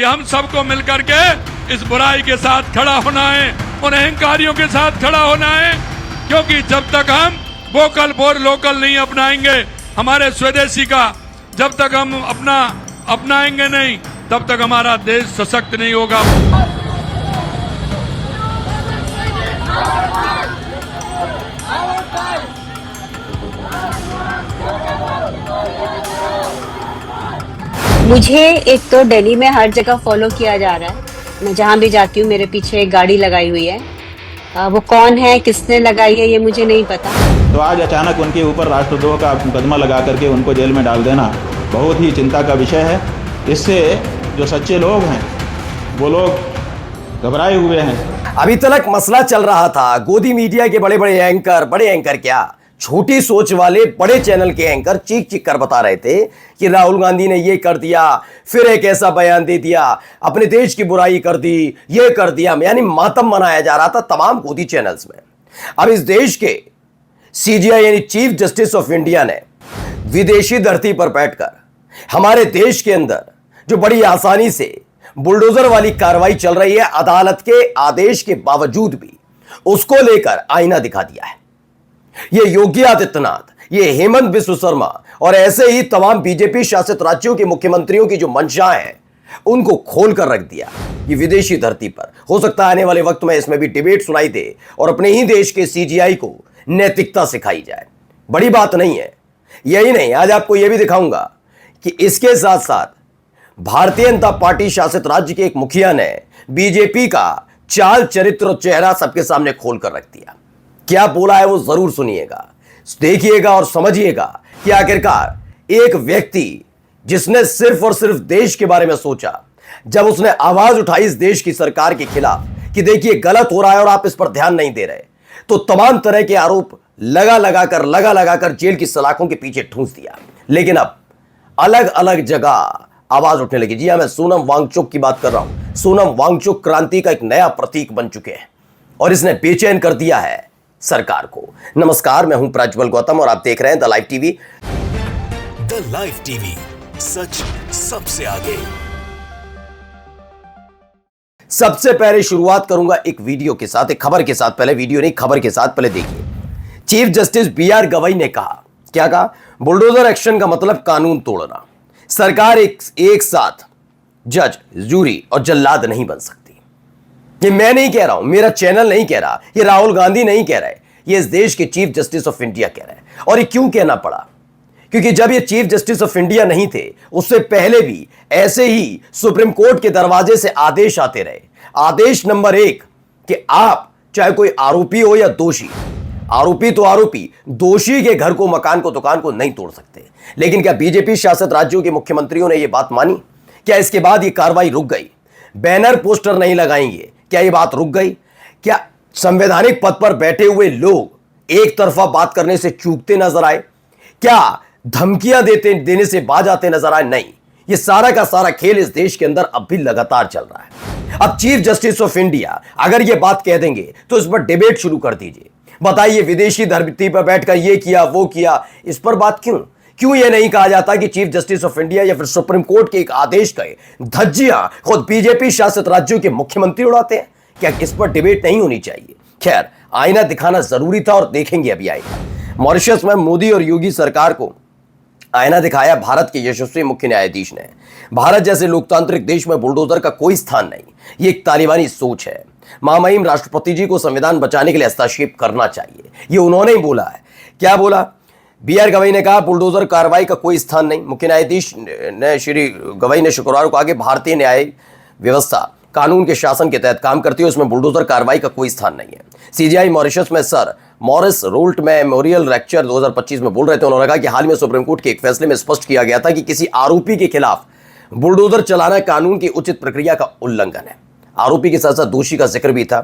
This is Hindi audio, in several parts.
कि हम सबको मिलकर के इस बुराई के साथ खड़ा होना है, उन अहंकारियों के साथ खड़ा होना है, क्योंकि जब तक हम वोकल फॉर लोकल नहीं अपनाएंगे, हमारे स्वदेशी का जब तक हम अपनाएंगे नहीं, तब तक हमारा देश सशक्त नहीं होगा। मुझे एक तो दिल्ली में हर जगह फॉलो किया जा रहा है। मैं जहाँ भी जाती हूँ मेरे पीछे एक गाड़ी लगाई हुई है। वो कौन है, किसने लगाई है, ये मुझे नहीं पता। तो आज अचानक उनके ऊपर राष्ट्रद्रोह का मुकदमा लगा करके उनको जेल में डाल देना बहुत ही चिंता का विषय है। इससे जो सच्चे लोग हैं वो लोग घबराए हुए हैं। अभी तक मसला चल रहा था गोदी मीडिया के बड़े एंकर क्या छोटी सोच वाले बड़े चैनल के एंकर चीख चीख कर बता रहे थे कि राहुल गांधी ने ये कर दिया, फिर एक ऐसा बयान दे दिया, अपने देश की बुराई कर दी, ये कर दिया, यानी मातम मनाया जा रहा था तमाम गोदी चैनल्स में। अब इस देश के सीजीआई यानी चीफ जस्टिस ऑफ इंडिया ने विदेशी धरती पर बैठकर हमारे देश के अंदर जो बड़ी आसानी से बुलडोजर वाली कार्रवाई चल रही है अदालत के आदेश के बावजूद भी, उसको लेकर आईना दिखा दिया है। ये योगी आदित्यनाथ, ये हेमंत बिस्व शर्मा और ऐसे ही तमाम बीजेपी शासित राज्यों के मुख्यमंत्रियों की जो मंशा है उनको खोल कर रख दिया। ये विदेशी धरती पर हो सकता है आने वाले वक्त में इसमें भी डिबेट सुनाई दे और अपने ही देश के सीजीआई को नैतिकता सिखाई जाए। बड़ी बात नहीं है। यही नहीं, आज आपको यह भी दिखाऊंगा कि इसके साथ साथ भारतीय जनता पार्टी शासित राज्य के एक मुखिया ने बीजेपी का चाल चरित्र और चेहरा सबके सामने खोल कर रख दिया। क्या बोला है वो जरूर सुनिएगा, देखिएगा और समझिएगा कि आखिरकार एक व्यक्ति जिसने सिर्फ और सिर्फ देश के बारे में सोचा, जब उसने आवाज उठाई इस देश की सरकार के खिलाफ कि देखिए गलत हो रहा है और आप इस पर ध्यान नहीं दे रहे, तो तमाम तरह के आरोप लगा लगाकर जेल की सलाखों के पीछे ठूंस दिया। लेकिन अब अलग अलग जगह आवाज उठने लगी। जी हां, मैं सोनम वांगचुक की बात कर रहा हूं। सोनम वांगचुक क्रांति का एक नया प्रतीक बन चुके हैं और इसने बेचैन कर दिया है सरकार को। नमस्कार, मैं हूं प्रज्वल गौतम और आप देख रहे हैं the live TV. The live TV, सच सबसे आगे। सबसे पहले शुरुआत करूंगा एक वीडियो के साथ, एक खबर के साथ। पहले वीडियो नहीं, खबर के साथ पहले देखिए। चीफ जस्टिस बीआर गवई ने कहा, क्या कहा? बुलडोजर एक्शन का मतलब कानून तोड़ना। सरकार एक साथ जज, जूरी और जल्लाद नहीं बन सकती। ये मैं नहीं कह रहा हूं, मेरा चैनल नहीं कह रहा, ये राहुल गांधी नहीं कह रहे, ये इस देश के चीफ जस्टिस ऑफ इंडिया कह रहे हैं। और ये क्यों कहना पड़ा? क्योंकि जब ये चीफ जस्टिस ऑफ इंडिया नहीं थे, उससे पहले भी ऐसे ही सुप्रीम कोर्ट के दरवाजे से आदेश आते रहे। आदेश नंबर 1 कि आप चाहे कोई आरोपी हो या दोषी, आरोपी तो आरोपी, दोषी के घर को, मकान को, दुकान को नहीं तोड़ सकते। लेकिन क्या बीजेपी शासित राज्यों के मुख्यमंत्रियों ने यह बात मानी? क्या इसके बाद यह कार्रवाई रुक गई? बैनर पोस्टर नहीं लगाएंगे, क्या यह बात रुक गई? क्या संवैधानिक पद पर बैठे हुए लोग एक तरफा बात करने से चूकते नजर आए? क्या धमकियां देने से बाज आते नजर आए? नहीं, यह सारा का सारा खेल इस देश के अंदर अब भी लगातार चल रहा है। अब चीफ जस्टिस ऑफ इंडिया अगर यह बात कह देंगे तो इस पर डिबेट शुरू कर दीजिए। बताइए, विदेशी धरती पर बैठकर ये किया वो किया, इस पर बात क्यों यह नहीं कहा जाता कि चीफ जस्टिस ऑफ इंडिया या फिर सुप्रीम कोर्ट के एक आदेश का धज्जियां खुद बीजेपी शासित राज्यों के मुख्यमंत्री उड़ाते हैं? क्या इस पर डिबेट नहीं होनी चाहिए? खैर, आईना दिखाना जरूरी था और देखेंगे अभी आएगा। मॉरिशस में मोदी और योगी सरकार को आईना दिखाया भारत के यशस्वी मुख्य न्यायाधीश ने। भारत जैसे लोकतांत्रिक देश में बुलडोजर का कोई स्थान नहीं, ये एक तालिबानी सोच है। महामहिम राष्ट्रपति जी को संविधान बचाने के लिए हस्तक्षेप करना चाहिए, ये उन्होंने ही बोला है। क्या बोला? बीआर गवई ने कहा बुलडोजर कार्रवाई का कोई स्थान नहीं। मुख्य न्यायाधीश ने श्री गवई ने शुक्रवार को कहा कि भारतीय न्याय व्यवस्था कानून के शासन के तहत काम करती है, उसमें बुलडोजर कार्रवाई का कोई स्थान नहीं है। सीजीआई मॉरिशस में sir Morris Raoult memorial lecture 2025 में बोल रहे थे। उन्होंने कहा कि हाल में सुप्रीम कोर्ट के एक फैसले में स्पष्ट किया गया था कि किसी आरोपी के खिलाफ बुलडोजर चलाना कानून की उचित प्रक्रिया का उल्लंघन है। आरोपी के साथ साथ दोषी का जिक्र भी था।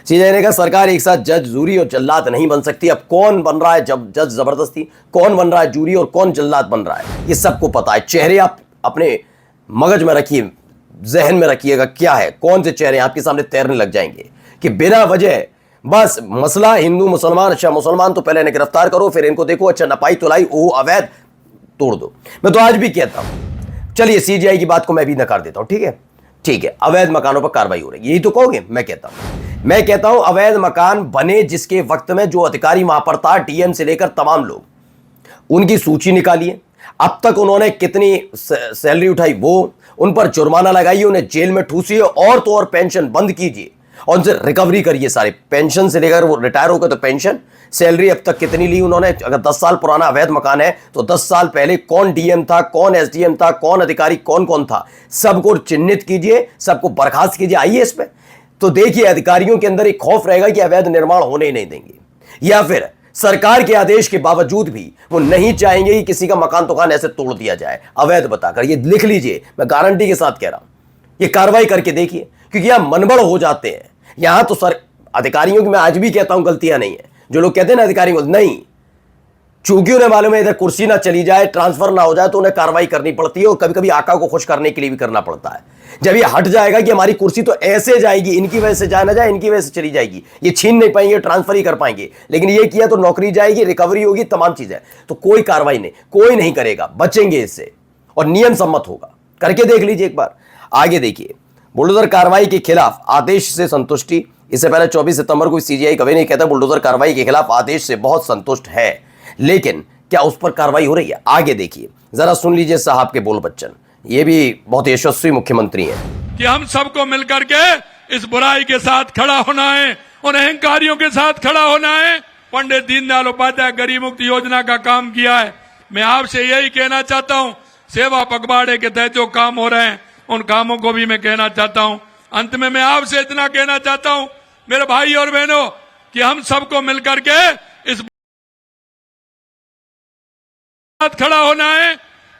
सीजीआई ने कहा सरकार एक साथ जज, जूरी और जल्लाद नहीं बन सकती। अब कौन बन रहा है जब जज जबरदस्ती, कौन बन रहा है जूरी और कौन जल्लाद बन रहा है, ये सबको पता है। चेहरे आप अपने मगज में रखिए, जहन में रखिएगा, क्या है, कौन से चेहरे आपके सामने तैरने लग जाएंगे कि बिना वजह बस मसला हिंदू मुसलमान, अच्छा मुसलमान तो पहले इन्हें गिरफ्तार करो, फिर इनको देखो, अच्छा नपाई तुलाई, ओ अवैध, तोड़ दो। मैं तो आज भी कहता हूं, चलिए सीजीआई की बात को मैं भी नकार देता हूं, ठीक है। ठीक है, अवैध मकानों पर कार्रवाई हो रही है, यही तो कहोगे? मैं कहता हूं अवैध मकान बने जिसके वक्त में जो अधिकारी वहां पर था, डीएम से लेकर तमाम लोग, उनकी सूची निकालिए। अब तक उन्होंने कितनी सैलरी उठाई, वो उन पर जुर्माना लगाइए, उन्हें जेल में ठूसिए, और तो और पेंशन बंद कीजिए और उनसे रिकवरी करिए सारे पेंशन से लेकर वो रिटायर हो गए तो पेंशन, सैलरी अब तक कितनी ली उन्होंने। अगर 10 साल पुराना अवैध मकान है तो 10 साल पहले कौन डीएम था, कौन एसडीएम था, कौन अधिकारी कौन कौन था, सबको चिन्हित कीजिए, सबको बर्खास्त कीजिए। आइए इस पे तो देखिए अधिकारियों के अंदर एक खौफ रहेगा कि अवैध निर्माण होने ही नहीं देंगे, या फिर सरकार के आदेश के बावजूद भी वो नहीं चाहेंगे कि किसी का मकान दुकान ऐसे तोड़ दिया जाए अवैध बताकर। ये लिख लीजिए, मैं गारंटी के साथ कह रहा हूं, ये कार्रवाई करके देखिए, क्योंकि यहां मनबड़ हो जाते हैं। यहां तो सर अधिकारियों की मैं आज भी कहता हूं गलतियां नहीं है, जो लोग कहते हैं ना अधिकारियों को, नहीं, चूंकि उन्हें मालूम है इधर कुर्सी ना चली जाए, ट्रांसफर ना हो जाए, तो उन्हें कार्रवाई करनी पड़ती है, और कभी कभी आका को खुश करने के लिए भी करना पड़ता है। जब ये हट जाएगा कि हमारी कुर्सी तो ऐसे जाएगी, इनकी वजह से जाए ना जाए, इनकी वजह से चली जाएगी, ये छीन नहीं पाएंगे, ट्रांसफर ही कर पाएंगे, लेकिन ये किया तो नौकरी जाएगी, रिकवरी होगी, तमाम चीजें, तो कोई कार्रवाई नहीं, कोई नहीं करेगा, बचेंगे इससे, और नियम सम्मत होगा। करके देख लीजिए एक बार। आगे देखिए, बुलडोजर कार्रवाई के खिलाफ आदेश से संतुष्टि। इससे पहले 24 सितंबर को सीजीआई कभी नहीं कहता बुलडोजर कार्रवाई के खिलाफ आदेश से बहुत संतुष्ट है, लेकिन क्या उस पर कार्रवाई हो रही है? आगे देखिए, जरा सुन लीजिए साहब के बोल बच्चन, ये भी बहुत यशस्वी मुख्यमंत्री हैं। कि हम सबको मिलकर के इस बुराई के साथ खड़ा होना है, उन अहंकारियों के साथ खड़ा होना है। पंडित दीनदयाल उपाध्याय गरीब मुक्त योजना का काम किया है। मैं आपसे यही कहना चाहता हूं, सेवा पखवाड़े के तहत जो काम हो रहे हैं उन कामों को भी मैं कहना चाहता हूं। अंत में मैं आपसे इतना कहना चाहता हूं मेरे भाई और बहनों, कि हम सबको मिलकर के इस साथ खड़ा होना है,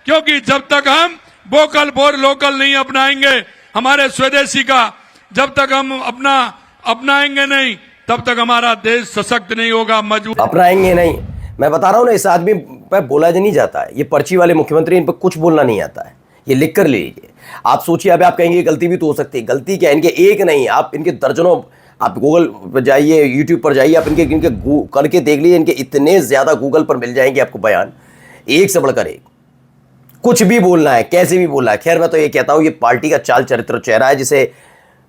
क्योंकि जब तक हम वोकल फॉर लोकल नहीं अपनाएंगे, हमारे स्वदेशी का जब तक हम अपनाएंगे नहीं, तब तक हमारा देश सशक्त नहीं होगा, मजबूत अपनाएंगे नहीं। मैं बता रहा हूं ना, इस आदमी पर बोला नहीं जाता है, ये पर्ची वाले मुख्यमंत्री, इन पर कुछ बोलना नहीं आता है, ये लिख कर ले लीजिए। आप सोचिए, अब आप कहेंगे गलती भी तो हो सकती है, गलती क्या है इनके? एक नहीं, आप इनके दर्जनों, आप गूगल पर जाइए, यूट्यूब पर जाइए, आप इनके करके देख लीजिए, इनके इतने ज्यादा गूगल पर मिल जाएंगे आपको बयान, एक से बढ़कर एक, कुछ भी बोलना है, कैसे भी बोलना है। खैर मैं तो ये कहता हूं ये पार्टी का चाल चरित्र चेहरा है, जिसे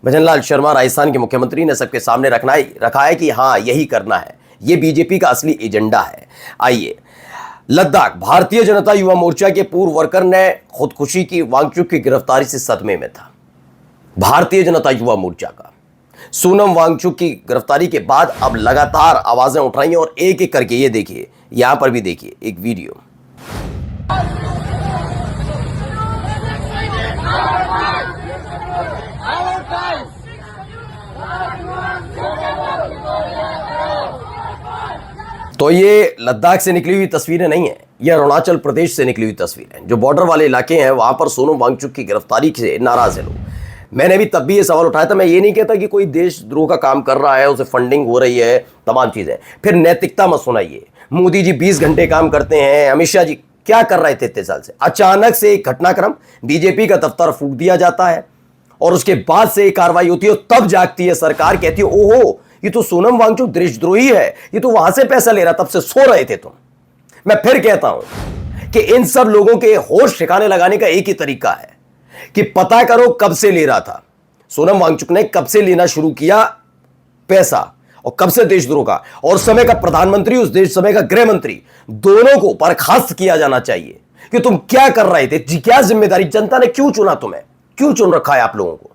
भजनलाल शर्मा राजस्थान के मुख्यमंत्री ने सबके सामने रखा है कि हाँ यही करना है, ये बीजेपी का असली एजेंडा है। आइए, लद्दाख, भारतीय जनता युवा मोर्चा के पूर्व वर्कर ने खुदकुशी की, वांगचुक की गिरफ्तारी से सदमे में था। भारतीय जनता युवा मोर्चा का सोनम वांगचुक की गिरफ्तारी के बाद अब लगातार आवाजें उठ रही हैं, और एक एक करके ये देखिए, यहां पर भी देखिए एक वीडियो। तो ये लद्दाख से निकली हुई तस्वीरें नहीं है, ये अरुणाचल प्रदेश से निकली हुई तस्वीरें हैं। जो बॉर्डर वाले इलाके हैं वहां पर सोनम वांगचुक की गिरफ्तारी से नाराज है लोग। मैंने भी तब भी ये सवाल उठाया था, मैं ये नहीं कहता कि कोई देशद्रोह का काम कर रहा है, उसे फंडिंग हो रही है, तमाम चीजें, फिर नैतिकता मत सुनाइए। मोदी जी 20 घंटे काम करते हैं, अमित शाह जी क्या कर रहे थे इतने साल से? अचानक से एक घटनाक्रम, बीजेपी का दफ्तर फूंक दिया जाता है, और उसके बाद से एक कार्रवाई होती है, तब जागती है सरकार, कहती है ओहो ये तो सोनम वांगचुक देशद्रोही है, ये तो वहां से पैसा ले रहा, तब से सो रहे थे तुम। मैं फिर कहता हूं कि इन सब लोगों के होश ठिकाने लगाने का एक ही तरीका है कि पता करो कब से ले रहा था सोनम वांगचुक ने, कब से लेना शुरू किया पैसा, और कब से देशद्रोह का, और समय का प्रधानमंत्री, उस देश समय का गृह मंत्री, दोनों को बर्खास्त किया जाना चाहिए कि तुम क्या कर रहे थे, क्या जिम्मेदारी, जनता ने क्यों चुना तुम्हें, क्यों चुन रखा है आप लोगों को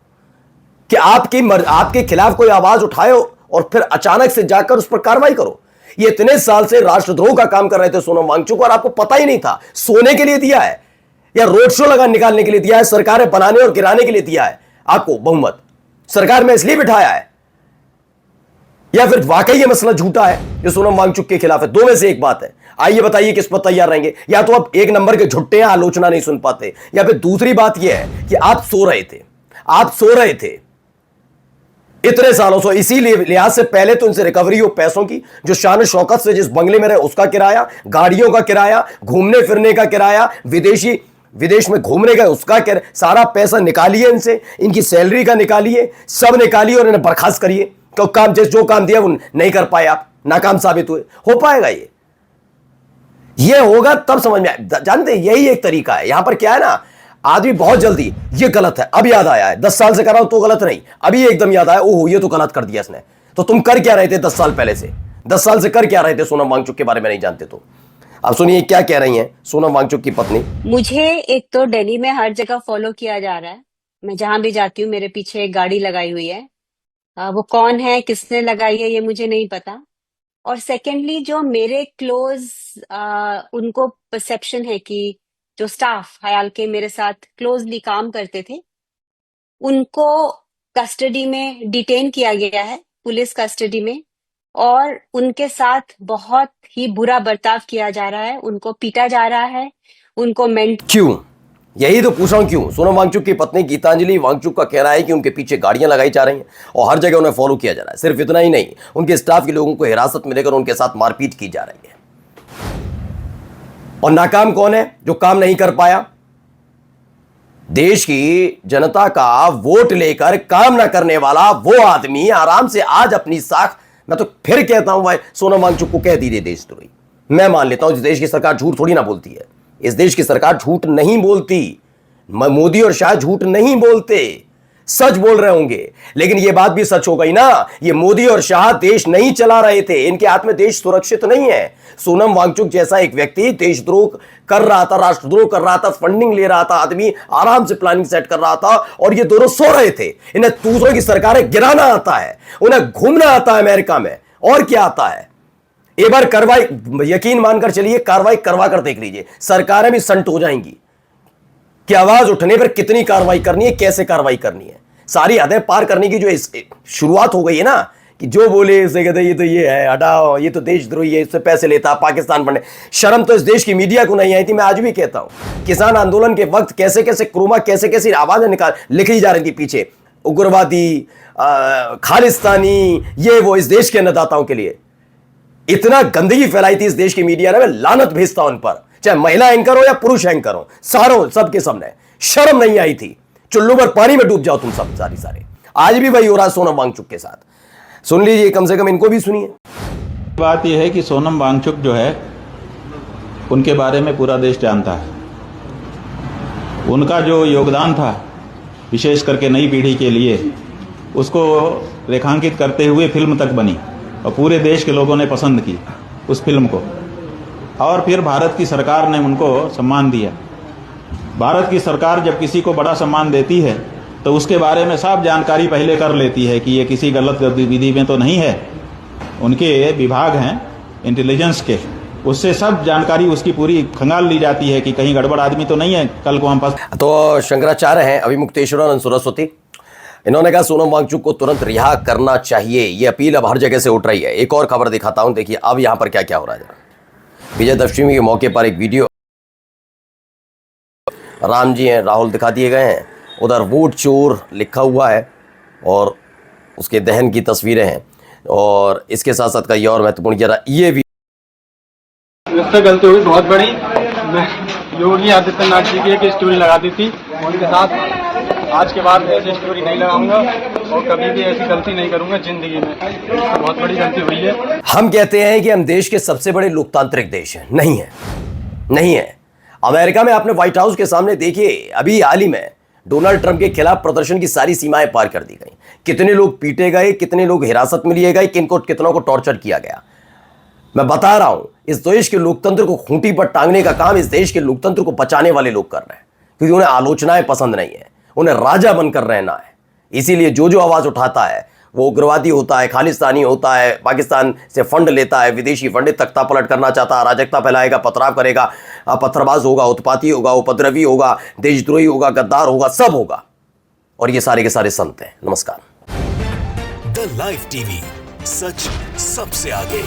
कि आपके खिलाफ कोई आवाज उठाए और फिर अचानक से जाकर उस पर कार्रवाई करो। ये इतने साल से राष्ट्रद्रोह का काम कर रहे थे सोनम वांगचुक, और आपको पता ही नहीं था। सोने के लिए दिया है या रोड शो निकालने के लिए दिया है, सरकारें बनाने और गिराने के लिए दिया है आपको बहुमत, सरकार में इसलिए बिठाया है, या फिर वाकई ये मसला झूठा है जो सोनम वांगचुक के खिलाफ है? दो में से एक बात है। आइए बताइए किस पर तैयार रहेंगे? या तो आप एक नंबर के झुट्टे हैं, आलोचना नहीं सुन पाते, या फिर दूसरी बात यह है कि आप सो रहे थे इतने सालों से। इसीलिए लिहाज से पहले तो इनसे रिकवरी हो पैसों की, जो शान शौकत से जिस बंगले में रहे उसका किराया, गाड़ियों का किराया, घूमने फिरने का किराया, विदेश में घूमने का उसका सारा पैसा निकालिए इनसे, इनकी सैलरी का निकालिए, सब निकालिए और इन्हें बर्खास्त करिए। काम जो काम दिया वो नहीं कर पाए, आप नाकाम साबित हुए। हो पाएगा ये होगा तब समझ में आए। जानते यही एक तरीका है। यहां पर क्या है ना, आदमी बहुत जल्दी ये गलत है अब याद आया है, 10 साल से कर रहा हूं तो गलत नहीं, अभी एकदम याद आया, ओहो ये तो गलत कर दिया इसने। तो तुम कर क्या रहे थे 10 साल पहले से? 10 साल से कर क्या रहे थे सोनम वांगचुक के बारे में नहीं जानते तो? अब सुनिए क्या कह रही हैं सोनम वांगचुक की पत्नी। मुझे एक तो दिल्ली में हर जगह फॉलो किया जा रहा है, मैं जहां भी जाती हूँ मेरे पीछे एक गाड़ी लगाई हुई है। वो कौन है, किसने लगाई है, ये मुझे नहीं पता। और सेकेंडली जो मेरे क्लोज उनको परसेप्शन है कि जो स्टाफ हयाल के मेरे साथ क्लोजली काम करते थे उनको कस्टडी में डिटेन किया गया है, पुलिस कस्टडी में, और उनके साथ बहुत ही बुरा बर्ताव किया जा रहा है, उनको पीटा जा रहा है, उनको क्यों? यही तो पूछ रहा हूं क्यों। सोनम वांगचुक की पत्नी गीतांजलि वांगचुक का कहना है कि उनके पीछे गाड़ियां लगाई जा रही हैं और हर जगह उन्हें फॉलो किया जा रहा है। सिर्फ इतना ही नहीं, उनके स्टाफ के लोगों को हिरासत में लेकर उनके साथ मारपीट की जा रही है। और नाकाम कौन है? जो काम नहीं कर पाया। देश की जनता का वोट लेकर काम ना करने वाला वो आदमी आराम से आज अपनी साख, मैं तो फिर कहता हूं भाई सोनम वांगचुक को कह दीजिए देशद्रोही। मैं मान लेता हूं इस देश की सरकार झूठ थोड़ी ना बोलती है, इस देश की सरकार झूठ नहीं बोलती, मोदी और शाह झूठ नहीं बोलते, सच बोल रहे होंगे। लेकिन यह बात भी सच हो गई ना, ये मोदी और शाह देश नहीं चला रहे थे, इनके हाथ में देश सुरक्षित नहीं है। सोनम वांगचुक जैसा एक व्यक्ति देशद्रोह कर रहा था, राष्ट्रद्रोह कर रहा था, फंडिंग ले रहा था, आदमी आराम से प्लानिंग सेट कर रहा था, और ये दोनों सो रहे थे। इन्हें दूसरों की सरकारें गिराना आता है, उन्हें घूमना आता है अमेरिका में, और क्या आता है। एक बार कार्रवाई, यकीन मानकर चलिए, कार्रवाई करवा कर देख लीजिए, सरकारें भी संट हो जाएंगी कि आवाज उठने पर कितनी कार्रवाई करनी है, कैसे कार्रवाई करनी है। सारी हदें पार करने की जो शुरुआत हो गई है ना, कि जो बोले इसे कहते ये तो ये है, हटाओ, ये तो देशद्रोही है, इससे पैसे लेता, पाकिस्तान बनने। शर्म तो इस देश की मीडिया को नहीं आई थी। मैं आज भी कहता हूं, किसान आंदोलन के वक्त कैसे कैसे क्रोमा, कैसे कैसे आवाजें लिखी जा रही थी पीछे, उग्रवादी, खालिस्तानी, ये वो, इस देश के अन्नदाताओं के लिए इतना गंदगी फैलाई थी इस देश की मीडिया ने। मैं लानत भेजता हूं उन पर, चाहे महिला एंकर हो या पुरुष एंकर हो, सारों सबके सबने शर्म नहीं आई थी। चुल्लू पर पानी में डूब जाओ तुम सब सारे। आज भी वही हो रहा सोनम वांगचुक के साथ। सुन लीजिए, कम से कम इनको भी सुनिए। बात यह है कि सोनम वांगचुक जो है, उनके बारे में पूरा देश जानता है। उनका जो योगदान था विशेष करके नई पीढ़ी के लिए, उसको रेखांकित करते हुए फिल्म तक बनी और पूरे देश के लोगों ने पसंद की उस फिल्म को, और फिर भारत की सरकार ने उनको सम्मान दिया। भारत की सरकार जब किसी को बड़ा सम्मान देती है तो उसके बारे में सब जानकारी पहले कर लेती है कि ये किसी गलत गतिविधि में तो नहीं है। उनके विभाग हैं इंटेलिजेंस के, उससे सब जानकारी उसकी पूरी खंगाल ली जाती है कि कहीं गड़बड़ आदमी तो नहीं है, कल को हम पास। तो शंकराचार्य हैं अभिमुक्तेश्वरानंद सरस्वती, इन्होंने कहा सोनम वांगचुक को तुरंत रिहा करना चाहिए। ये अपील अब हर जगह से उठ रही है। एक और खबर दिखाता हूं, देखिए अब यहां पर क्या क्या हो रहा है। विजयदशमी के मौके पर एक वीडियो, राम जी हैं, राहुल दिखा दिए गए हैं, उधर वोट चोर लिखा हुआ है और उसके दहन की तस्वीरें हैं। और इसके साथ साथ कई और महत्वपूर्ण जरा ये भी मुझसे गलती हुई बहुत बड़ी। मैं योगी आदित्यनाथ जी की एक स्टोरी लगा दी थी उनके साथ, आज के बाद ऐसी स्टोरी नहीं लगाऊंगा और कभी भी ऐसी गलती नहीं करूंगा जिंदगी में। बहुत बड़ी गलती हुई है। हम कहते हैं कि हम देश के सबसे बड़े लोकतांत्रिक देश हैं, नहीं है, नहीं है। अमेरिका में आपने व्हाइट हाउस के सामने देखिए, अभी हाल ही में डोनाल्ड ट्रंप के खिलाफ प्रदर्शन की सारी सीमाएं पार कर दी गई। कितने लोग पीटे गए, कितने लोग हिरासत में लिए गए, कितनों को टॉर्चर किया गया। मैं बता रहा हूं, इस देश के लोकतंत्र को खूंटी पर टांगने का काम इस देश के लोकतंत्र को बचाने वाले लोग कर रहे हैं, क्योंकि उन्हें आलोचनाएं पसंद नहीं है, उन्हें राजा बनकर रहना है। इसीलिए जो आवाज उठाता है वो उग्रवादी होता है, खालिस्तानी होता है, पाकिस्तान से फंड लेता है, विदेशी फंड, तख्ता पलट करना चाहता है, अराजकता फैलाएगा, पथराव करेगा, पत्थरबाज होगा, उत्पाती होगा, उपद्रवी होगा, देशद्रोही होगा, गद्दार होगा, सब होगा। और ये सारे के सारे संत हैं। नमस्कार। द लाइव टीवी, सच सबसे आगे।